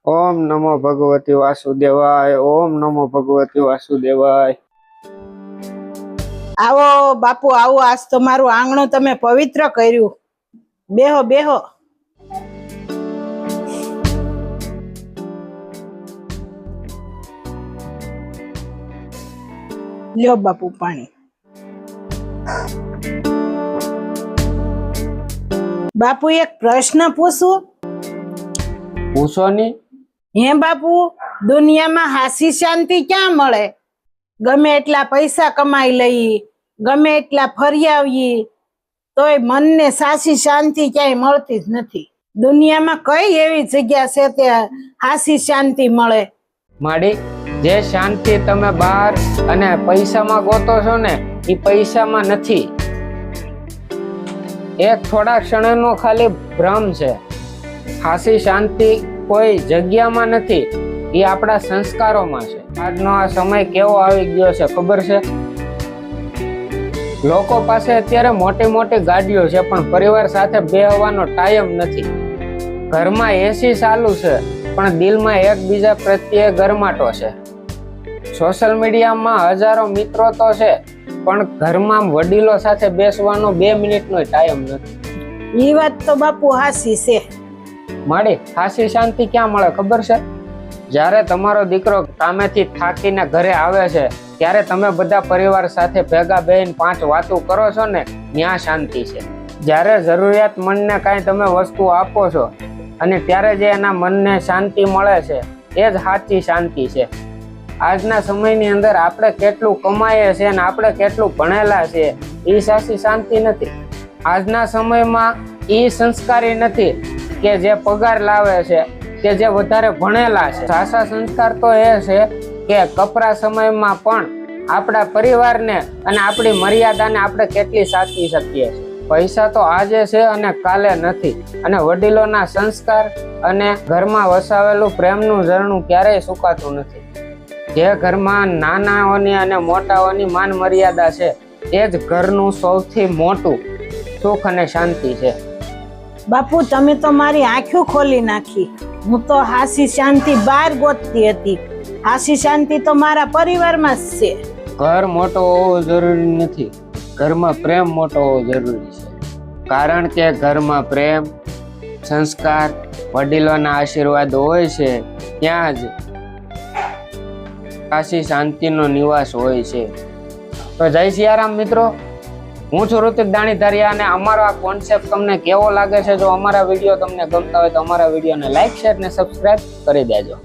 ઓમ નમો ભગવતી વાસુદેવાય. ઓમ નમો ભગવતી વાસુદેવાય. આવો બાપુ આવો, આજ તો મારું આંગણું તમે પવિત્ર કર્યું. બેહો બેહો. લ્યો બાપુ પાણી. બાપુ એક પ્રશ્ન પૂછું? પૂછો ની. હે બાપુ, દુનિયામાં હાસી શાંતિ ક્યાં મળે? ગમે એટલા પૈસા કમાઈ લઈ, ગમે એટલા ફરી આવીએ, તોય મનને સાચી શાંતિ ક્યાંય મળતી જ નથી. દુનિયામાં કઈ એવી જગ્યા છે તે હાસી શાંતિ મળે? માડી, જે શાંતિ તમે બહાર અને પૈસામાં ગોતો છો ને, એ પૈસામાં નથી. એક થોડા ક્ષણનો ખાલી ભ્રમ છે. હાસી શાંતિ કોઈ જગ્યામાં નથી, એ આપણા સંસ્કારોમાં છે. આજનો આ સમય કેવો આવી ગયો છે ખબર છે? લોકો પાસે અત્યારે મોટી મોટી ગાડીઓ છે, પણ પરિવાર સાથે બેહવાનો ટાઈમ નથી. ઘરમાં એસી ચાલુ છે, પણ દિલમાં એકબીજા પ્રત્યે ગરમાટો છે. સોશિયલ મીડિયામાં હજારો મિત્રો તો છે, પણ ઘરમાં વડીલો સાથે બેસવાનો 2 મિનિટનો ટાઈમ નથી. એ વાત તો બાપુ હાસી છે. માડી, હાસી શાંતિ ક્યાં મળે ખબર છે? જ્યારે તમારો દીકરો કામેથી થાકીને ઘરે આવે છે, ત્યારે તમે બધા પરિવાર સાથે ભેગા બેહીને 5 વાતો કરો છો ને, ત્યાં શાંતિ છે. જ્યારે જરૂરિયાતમંદને કાંઈ તમે વસ્તુ આપો છો અને ત્યારે જે એના મનને શાંતિ મળે છે, એ જ સાચી શાંતિ છે. આજના સમયની અંદર આપણે કેટલું કમાઈએ છીએ અને આપણે કેટલું ભણેલા છીએ, એ સાચી શાંતિ નથી. આજના સમયમાં એ સંસ્કારી નથી કે જે પગાર લાવે છે, કે જે વધારે ભણેલા છે. સાચા સંસ્કાર તો એ છે કે કપરા સમયમાં પણ આપણા પરિવારને અને આપણી મર્યાદાને આપણે કેટલી સાચવી શકીએ છીએ. પૈસા તો આજે છે અને કાલે નથી, અને વડીલોના સંસ્કાર અને ઘરમાં વસાવેલું પ્રેમનું ઝરણું ક્યારેય સુકાતું નથી. જે ઘરમાં નાનાઓની અને મોટાઓની માન મર્યાદા છે, એ જ ઘરનું સૌથી મોટું સુખ અને શાંતિ છે. બાપુ, તમે તો મારી આંખો ખોલી નાખી. હું તો હાસી શાંતિ બહાર ગોતતી હતી. હાસી શાંતિ તો મારા પરિવારમાં જ છે. ઘર મોટો હોવો જરૂરી નથી, ઘરમાં પ્રેમ મોટો હોવો જરૂરી છે. કારણ કે ઘરમાં પ્રેમ, સંસ્કાર, વડીલોના આશીર્વાદ હોય છે, ત્યાં જ સાચી શાંતિનો નિવાસ હોય છે. તો જય સિયારામ મિત્રો, હું છું ઋતિક દાણીધારિયા, અને અમારો આ કોન્સેપ્ટ તમને કેવો લાગે છે? જો અમારા વિડીયો તમને ગમતા હોય તો અમારા વિડીયોને લાઈક, શેર ને સબસ્ક્રાઇબ કરી દેજો.